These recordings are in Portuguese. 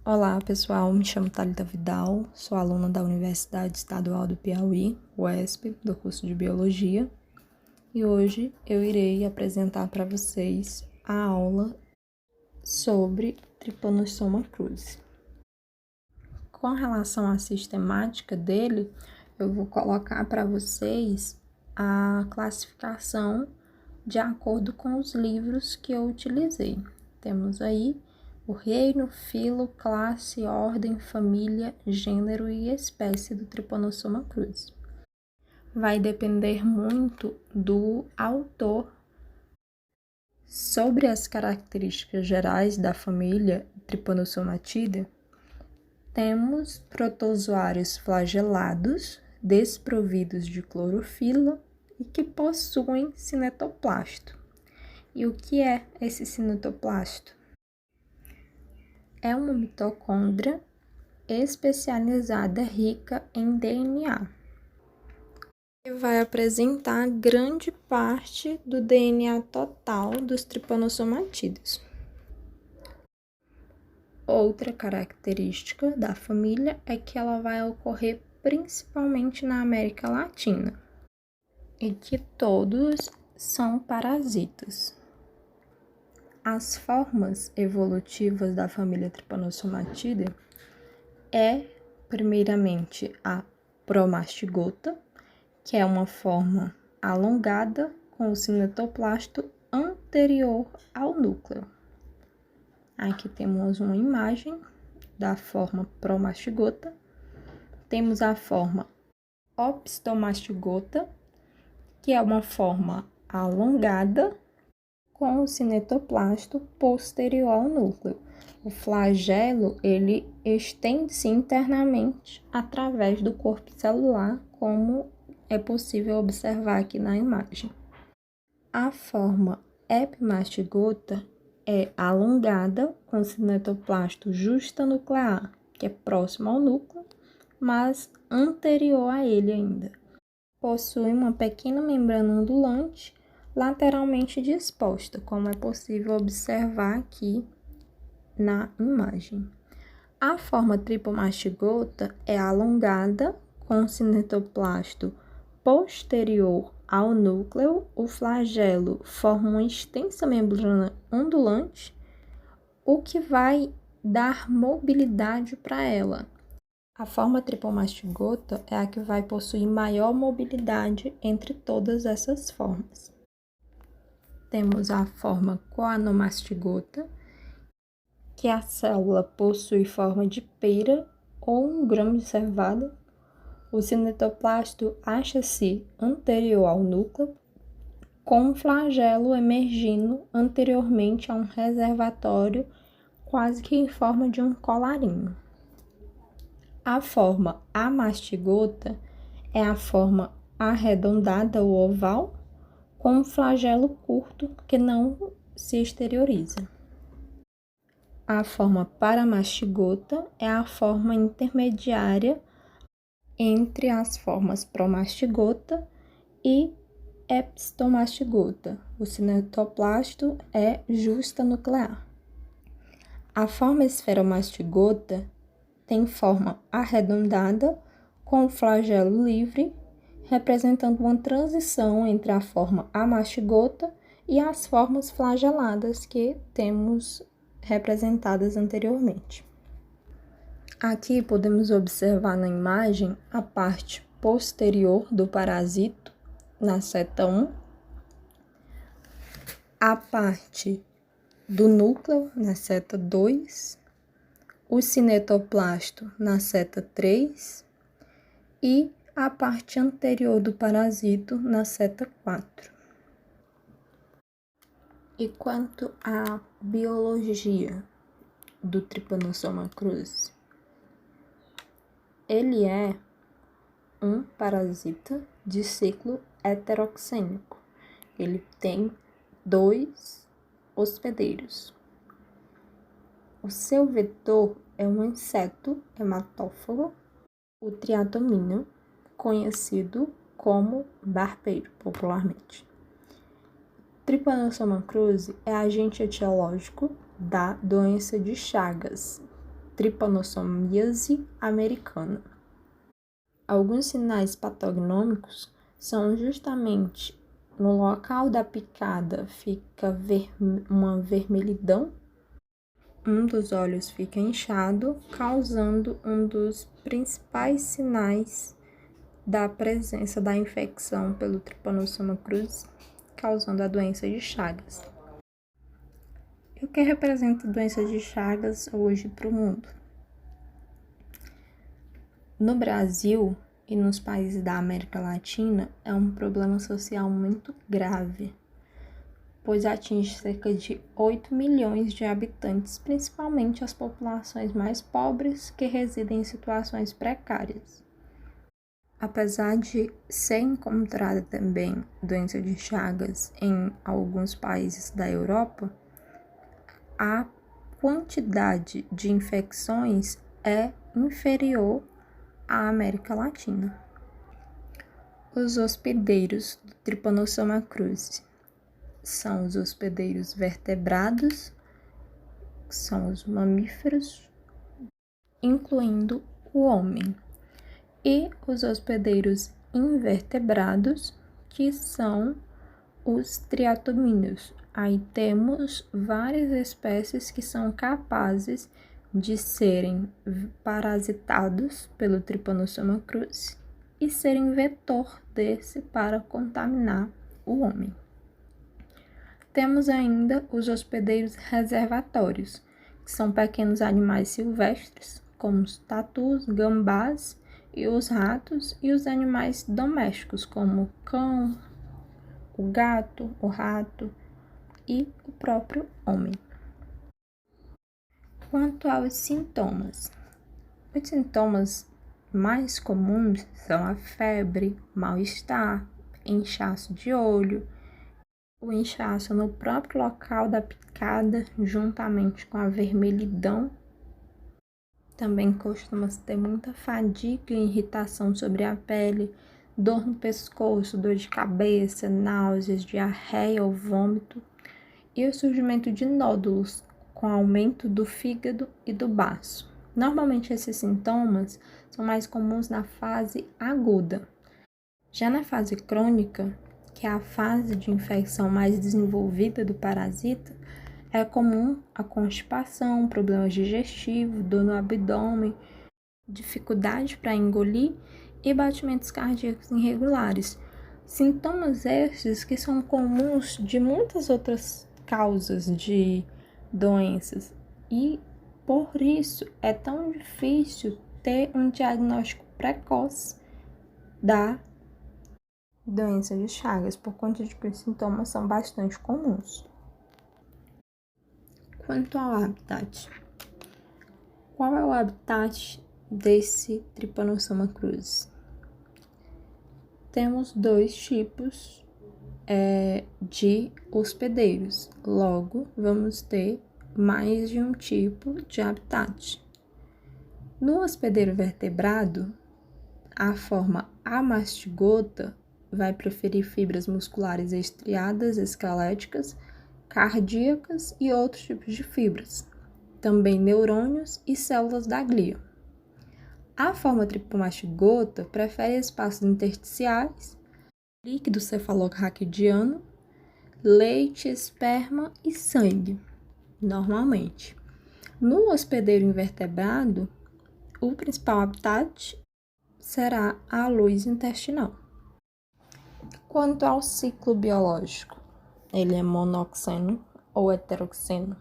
Olá, pessoal. Me chamo Thalita Vidal, sou aluna da Universidade Estadual do Piauí, UESP, do curso de Biologia, e hoje eu irei apresentar para vocês a aula sobre Trypanosoma cruzi. Com relação à sistemática dele, eu vou colocar para vocês a classificação de acordo com os livros que eu utilizei. Temos aí o reino, filo, classe, ordem, família, gênero e espécie do Trypanosoma cruzi. Vai depender muito do autor. Sobre as características gerais da família Trypanosomatidae, temos protozoários flagelados, desprovidos de clorofila e que possuem cinetoplasto. E o que é esse cinetoplasto? É uma mitocôndria especializada rica em DNA, que vai apresentar grande parte do DNA total dos Trypanosomatidae. Outra característica da família é que ela vai ocorrer principalmente na América Latina e que todos são parasitas. As formas evolutivas da família Trypanosomatidae é, primeiramente, a promastigota, que é uma forma alongada com o cinetoplasto anterior ao núcleo. Aqui temos uma imagem da forma promastigota. Temos a forma opisthomastigota, que é uma forma alongada com o cinetoplasto posterior ao núcleo. O flagelo, ele estende-se internamente através do corpo celular, como é possível observar aqui na imagem. A forma epimastigota é alongada com o cinetoplasto justanuclear, que é próximo ao núcleo, mas anterior a ele ainda. Possui uma pequena membrana ondulante lateralmente disposta, como é possível observar aqui na imagem. A forma tripomastigota é alongada com o cinetoplasto posterior ao núcleo. O flagelo forma uma extensa membrana ondulante, o que vai dar mobilidade para ela. A forma tripomastigota é a que vai possuir maior mobilidade entre todas essas formas. Temos a forma coanomastigota, que a célula possui forma de pera ou um grão de cevada. O cinetoplasto acha-se anterior ao núcleo, com um flagelo emergindo anteriormente a um reservatório, quase que em forma de um colarinho. A forma amastigota é a forma arredondada ou oval, com um flagelo curto que não se exterioriza. A forma paramastigota é a forma intermediária entre as formas promastigota e epistomastigota. O cinetoplasto é justanuclear. A forma esferomastigota tem forma arredondada com flagelo livre, representando uma transição entre a forma amastigota e as formas flageladas que temos representadas anteriormente. Aqui podemos observar na imagem a parte posterior do parasito, na seta 1, a parte do núcleo, na seta 2, o cinetoplasto, na seta 3, e a parte anterior do parasito, na seta 4. E quanto à biologia do Trypanosoma cruzi? Ele é um parasita de ciclo heteroxênico. Ele tem 2 hospedeiros. O seu vetor é um inseto hematófago, o triatomínio, conhecido como barbeiro popularmente. Trypanosoma cruzi é agente etiológico da doença de Chagas, Trypanossomiase americana. Alguns sinais patognômicos são justamente no local da picada fica uma vermelhidão, um dos olhos fica inchado, causando um dos principais sinais da presença da infecção pelo Trypanosoma cruzi, causando a doença de Chagas. E o que representa a doença de Chagas hoje para o mundo? No Brasil e nos países da América Latina, é um problema social muito grave, pois atinge cerca de 8 milhões de habitantes, principalmente as populações mais pobres que residem em situações precárias. Apesar de ser encontrada também doença de Chagas em alguns países da Europa, a quantidade de infecções é inferior à América Latina. Os hospedeiros do Trypanosoma cruzi são os hospedeiros vertebrados, que são os mamíferos, incluindo o homem, e os hospedeiros invertebrados, que são os triatomíneos. Aí temos várias espécies que são capazes de serem parasitados pelo Trypanosoma cruzi e serem vetor desse para contaminar o homem. Temos ainda os hospedeiros reservatórios, que são pequenos animais silvestres, como os tatus, gambás e os ratos, e os animais domésticos, como o cão, o gato, o rato e o próprio homem. Quanto aos sintomas, os sintomas mais comuns são a febre, mal-estar, inchaço de olho, o inchaço no próprio local da picada, juntamente com a vermelhidão. Também costuma-se ter muita fadiga e irritação sobre a pele, dor no pescoço, dor de cabeça, náuseas, diarreia ou vômito, e o surgimento de nódulos com aumento do fígado e do baço. Normalmente esses sintomas são mais comuns na fase aguda. Já na fase crônica, que é a fase de infecção mais desenvolvida do parasita, é comum a constipação, problemas digestivos, dor no abdômen, dificuldade para engolir e batimentos cardíacos irregulares. Sintomas estes que são comuns de muitas outras causas de doenças e por isso é tão difícil ter um diagnóstico precoce da doença de Chagas, por conta de que os sintomas são bastante comuns. Quanto ao habitat, qual é o habitat desse Trypanosoma cruzi? Temos dois tipos de hospedeiros, logo vamos ter mais de um tipo de habitat. No hospedeiro vertebrado, a forma amastigota vai preferir fibras musculares estriadas, esqueléticas, cardíacas e outros tipos de fibras, também neurônios e células da glia. A forma tripomastigota prefere espaços intersticiais, líquido cefalorraquidiano, leite, esperma e sangue, normalmente. No hospedeiro invertebrado, o principal habitat será a luz intestinal. Quanto ao ciclo biológico, ele é monoxeno ou heteroxeno?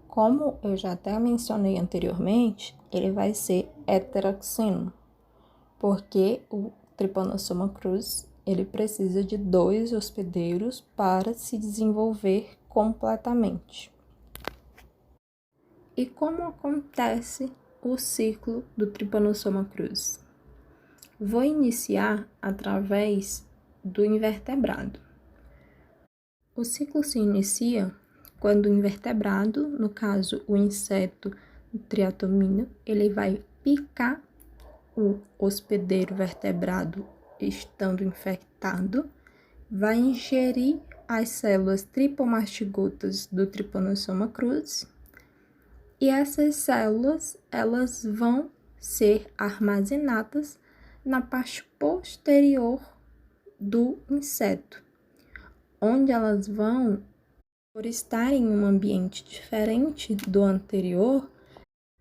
Como eu já até mencionei anteriormente, ele vai ser heteroxeno, porque o Trypanosoma cruzi ele precisa de 2 hospedeiros para se desenvolver completamente. E como acontece o ciclo do Trypanosoma cruzi? Vou iniciar através do invertebrado. O ciclo se inicia quando o invertebrado, no caso o inseto triatomíneo, ele vai picar o hospedeiro vertebrado estando infectado, vai ingerir as células tripomastigotas do Trypanosoma cruzi E essas células, elas vão ser armazenadas na parte posterior do inseto, onde elas vão, por estar em um ambiente diferente do anterior,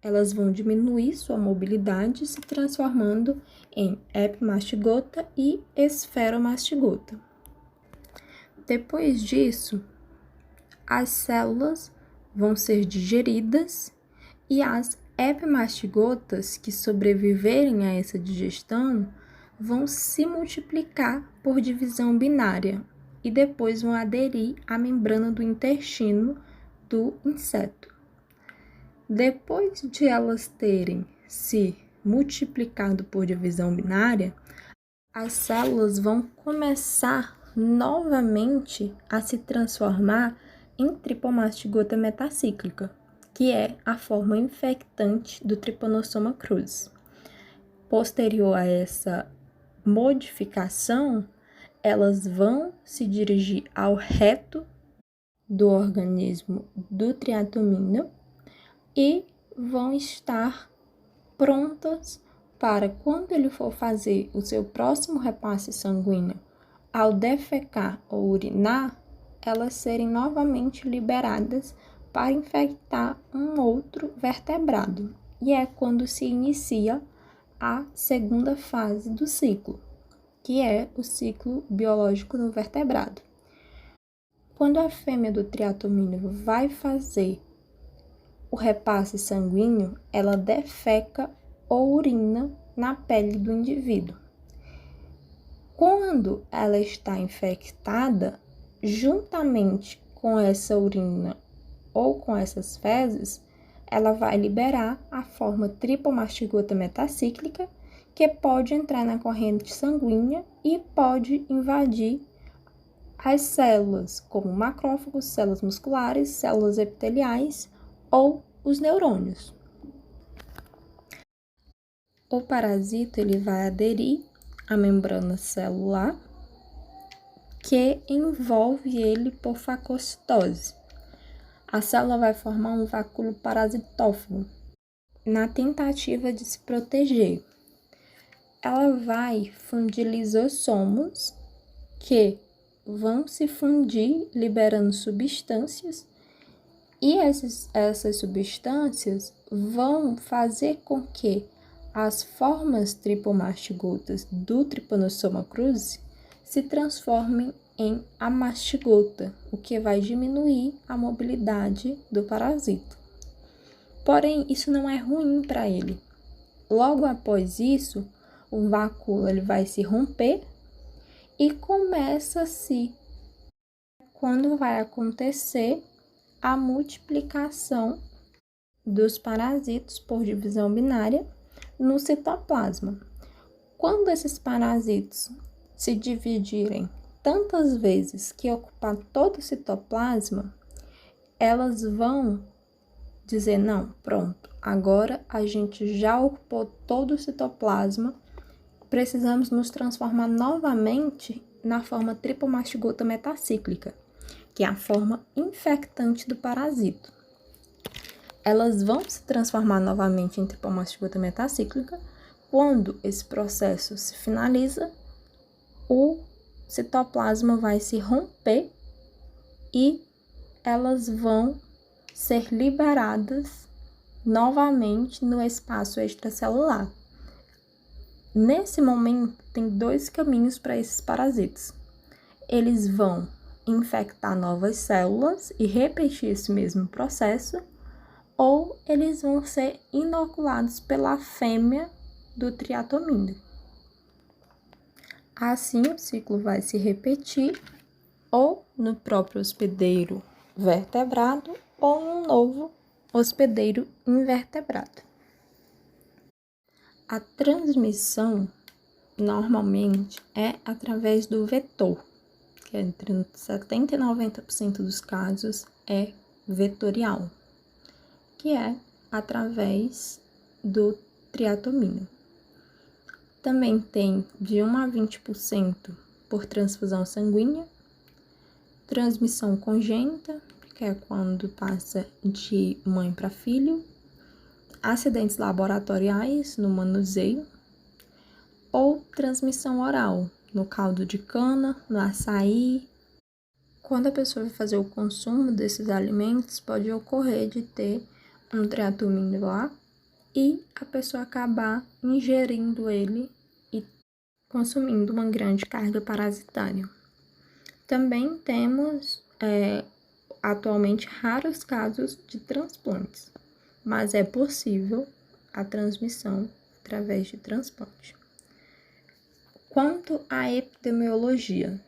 elas vão diminuir sua mobilidade, se transformando em epimastigota e esferomastigota. Depois disso, as células vão ser digeridas e as epimastigotas que sobreviverem a essa digestão vão se multiplicar por divisão binária e depois vão aderir à membrana do intestino do inseto. Depois de elas terem se multiplicado por divisão binária, as células vão começar novamente a se transformar em tripomastigota metacíclica, que é a forma infectante do Trypanosoma cruzi. Posterior a essa modificação, elas vão se dirigir ao reto do organismo do triatomina e vão estar prontas para, quando ele for fazer o seu próximo repasse sanguíneo, ao defecar ou urinar, elas serem novamente liberadas para infectar um outro vertebrado. E é quando se inicia a segunda fase do ciclo, que é o ciclo biológico no vertebrado. Quando a fêmea do triatomíneo vai fazer o repasse sanguíneo, ela defeca ou urina na pele do indivíduo. Quando ela está infectada, juntamente com essa urina ou com essas fezes, ela vai liberar a forma tripomastigota metacíclica, que pode entrar na corrente sanguínea e pode invadir as células, como macrófagos, células musculares, células epiteliais ou os neurônios. O parasita ele vai aderir à membrana celular, que envolve ele por fagocitose. A célula vai formar um vacúolo parasitófago, na tentativa de se proteger. Ela vai fundir lisossomos, que vão se fundir liberando substâncias, e essas substâncias vão fazer com que as formas tripomastigotas do Trypanosoma cruzi se transformem em amastigota, o que vai diminuir a mobilidade do parasita. Porém, isso não é ruim para ele. Logo após isso, o vacúolo ele vai se romper e começa-se quando vai acontecer a multiplicação dos parasitos por divisão binária no citoplasma. Quando esses parasitos se dividirem tantas vezes que ocupar todo o citoplasma, elas vão dizer, não, pronto, agora a gente já ocupou todo o citoplasma, precisamos nos transformar novamente na forma tripomastigota metacíclica, que é a forma infectante do parasito. Elas vão se transformar novamente em tripomastigota metacíclica quando esse processo se finaliza, o citoplasma vai se romper e elas vão ser liberadas novamente no espaço extracelular. Nesse momento, tem dois caminhos para esses parasitas. Eles vão infectar novas células e repetir esse mesmo processo, ou eles vão ser inoculados pela fêmea do triatomíneo. Assim, o ciclo vai se repetir ou no próprio hospedeiro vertebrado ou em um novo hospedeiro invertebrado. A transmissão, normalmente, é através do vetor, que entre 70% e 90% dos casos é vetorial, que é através do triatomíneo. Também tem de 1 a 20% por transfusão sanguínea, transmissão congênita, que é quando passa de mãe para filho, acidentes laboratoriais no manuseio, ou transmissão oral, no caldo de cana, no açaí. Quando a pessoa vai fazer o consumo desses alimentos, pode ocorrer de ter um triatumínio lá e a pessoa acabar ingerindo ele e consumindo uma grande carga parasitária. Também temos atualmente raros casos de transplantes, mas é possível a transmissão através de transplante. Quanto à epidemiologia,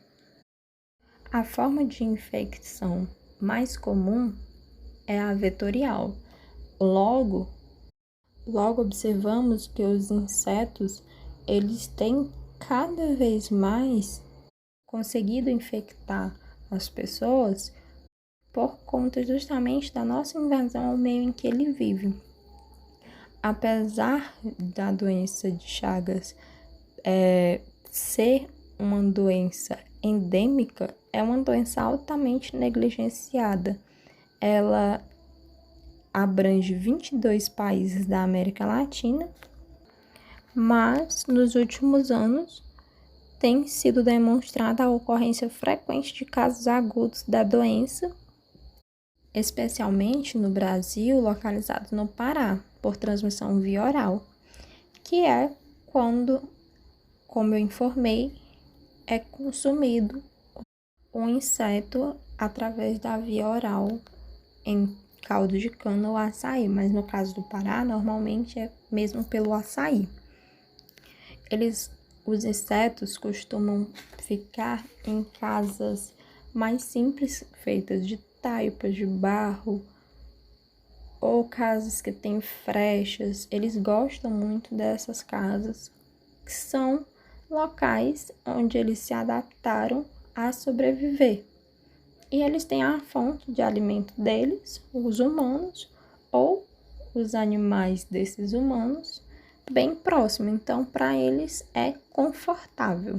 a forma de infecção mais comum é a vetorial. Logo observamos que os insetos, eles têm cada vez mais conseguido infectar as pessoas por conta justamente da nossa invasão ao meio em que ele vive. Apesar da doença de Chagas ser uma doença endêmica, é uma doença altamente negligenciada. Ela abrange 22 países da América Latina, mas nos últimos anos tem sido demonstrada a ocorrência frequente de casos agudos da doença, especialmente no Brasil, localizado no Pará, por transmissão via oral, que é quando, como eu informei, é consumido um inseto através da via oral em caldo de cana ou açaí, mas no caso do Pará, normalmente é mesmo pelo açaí. Os insetos costumam ficar em casas mais simples, feitas de taipas, de barro, ou casas que têm frechas. Eles gostam muito dessas casas, que são locais onde eles se adaptaram a sobreviver. E eles têm a fonte de alimento deles, os humanos, ou os animais desses humanos, bem próximo. Então, para eles é confortável.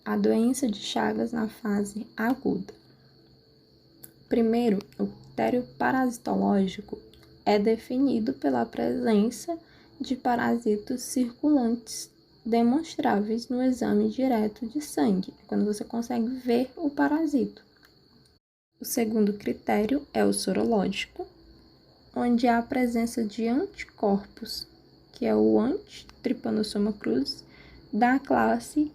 A doença de Chagas na fase aguda. Primeiro, o critério parasitológico é definido pela presença de parasitos circulantes demonstráveis no exame direto de sangue, quando você consegue ver o parasito. O segundo critério é o sorológico, onde há a presença de anticorpos, que é o anti-Trypanosoma cruzi da classe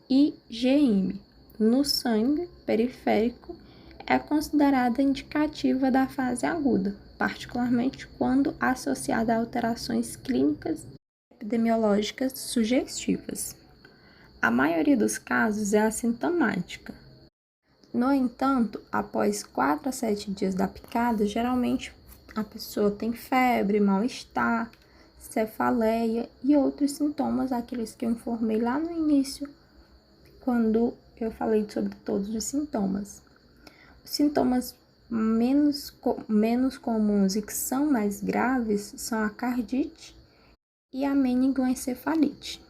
IgM, no sangue periférico, é considerada indicativa da fase aguda, particularmente quando associada a alterações clínicas epidemiológicas sugestivas. A maioria dos casos é assintomática. No entanto, após 4 a 7 dias da picada, geralmente a pessoa tem febre, mal-estar, cefaleia e outros sintomas, aqueles que eu informei lá no início, quando eu falei sobre todos os sintomas. Os sintomas menos comuns e que são mais graves são a cardite e a meningoencefalite.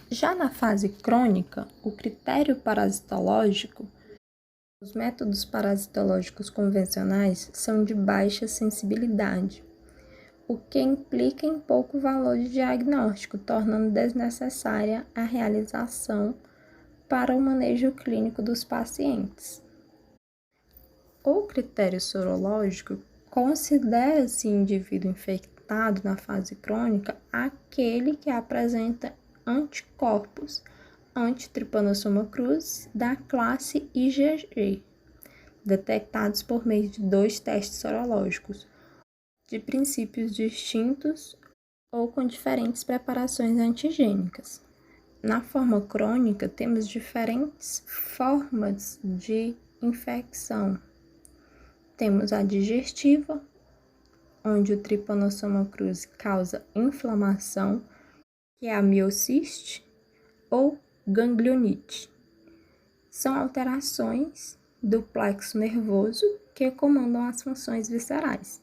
Já na fase crônica, o critério parasitológico, os métodos parasitológicos convencionais são de baixa sensibilidade, o que implica em pouco valor de diagnóstico, tornando desnecessária a realização para o manejo clínico dos pacientes. O critério sorológico considera-se indivíduo infectado na fase crônica aquele que apresenta anticorpos anti-Trypanosoma cruzi da classe IgG, detectados por meio de 2 testes sorológicos, de princípios distintos ou com diferentes preparações antigênicas. Na forma crônica, temos diferentes formas de infecção. Temos a digestiva, onde o Trypanosoma cruzi causa inflamação, que é a miociste ou ganglionite. São alterações do plexo nervoso que comandam as funções viscerais.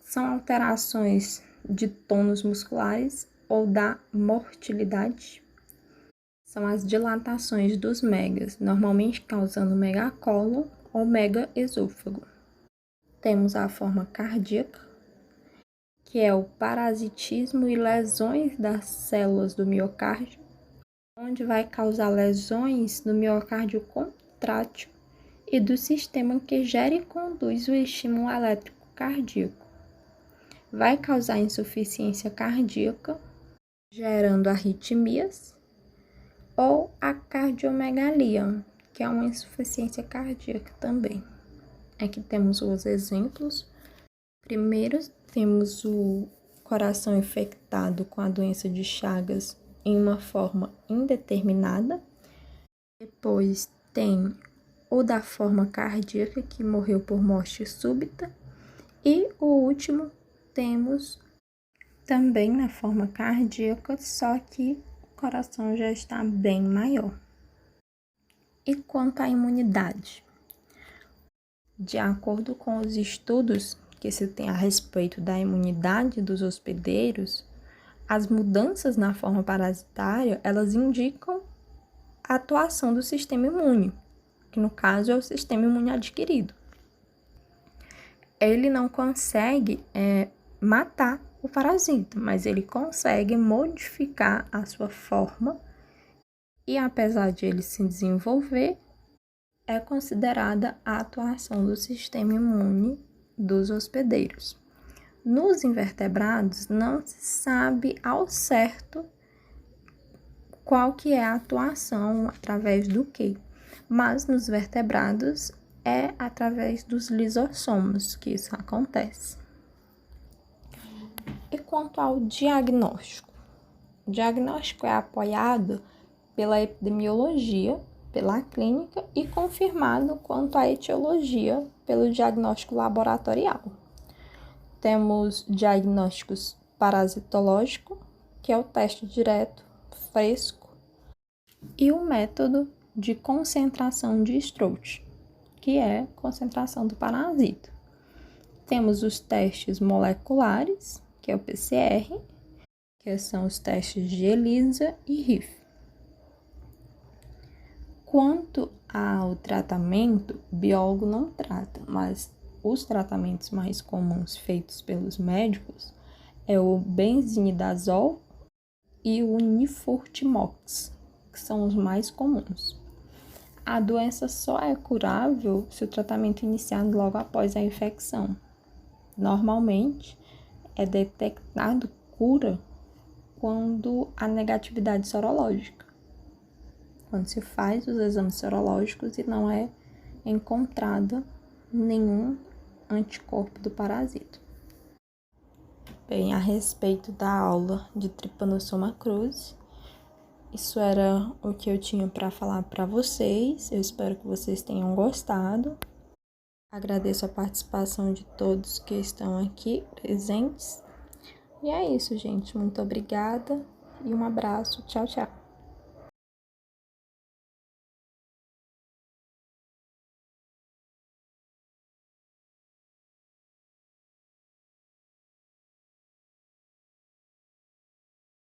São alterações de tônus musculares ou da motilidade. são as dilatações dos megas, normalmente causando megacólon ou megaesôfago. Temos a forma cardíaca, que é o parasitismo e lesões das células do miocárdio, onde vai causar lesões no miocárdio contrátil e do sistema que gera e conduz o estímulo elétrico cardíaco. Vai causar insuficiência cardíaca, gerando arritmias, ou a cardiomegalia, que é uma insuficiência cardíaca também. Aqui temos os exemplos. Primeiro, temos o coração infectado com a doença de Chagas em uma forma indeterminada. Depois tem o da forma cardíaca, que morreu por morte súbita. E o último, temos também na forma cardíaca, só que o coração já está bem maior. E quanto à imunidade? De acordo com os estudos que se tem a respeito da imunidade dos hospedeiros, as mudanças na forma parasitária, elas indicam a atuação do sistema imune, que no caso é o sistema imune adquirido. Ele não consegue matar o parasita, mas ele consegue modificar a sua forma e, apesar de ele se desenvolver, é considerada a atuação do sistema imune dos hospedeiros. Nos invertebrados, não se sabe ao certo qual que é a atuação, através do quê, mas nos vertebrados é através dos lisossomos que isso acontece. E quanto ao diagnóstico? O diagnóstico é apoiado pela epidemiologia, pela clínica e confirmado quanto à etiologia pelo diagnóstico laboratorial. Temos diagnósticos parasitológico, que é o teste direto, fresco, e o método de concentração de Stroth, que é concentração do parasita. Temos os testes moleculares, que é o PCR, que são os testes de ELISA e RIF. Quanto ao tratamento, o biólogo não trata, mas os tratamentos mais comuns feitos pelos médicos é o benzinidazol e o nifurtimox, que são os mais comuns. A doença só é curável se o tratamento é iniciado logo após a infecção. Normalmente, é detectado cura quando há negatividade sorológica, quando se faz os exames sorológicos e não é encontrado nenhum anticorpo do parasita. Bem, a respeito da aula de Trypanosoma cruzi, isso era o que eu tinha para falar para vocês. Eu espero que vocês tenham gostado. Agradeço a participação de todos que estão aqui presentes. E é isso, gente. Muito obrigada e um abraço. Tchau, tchau.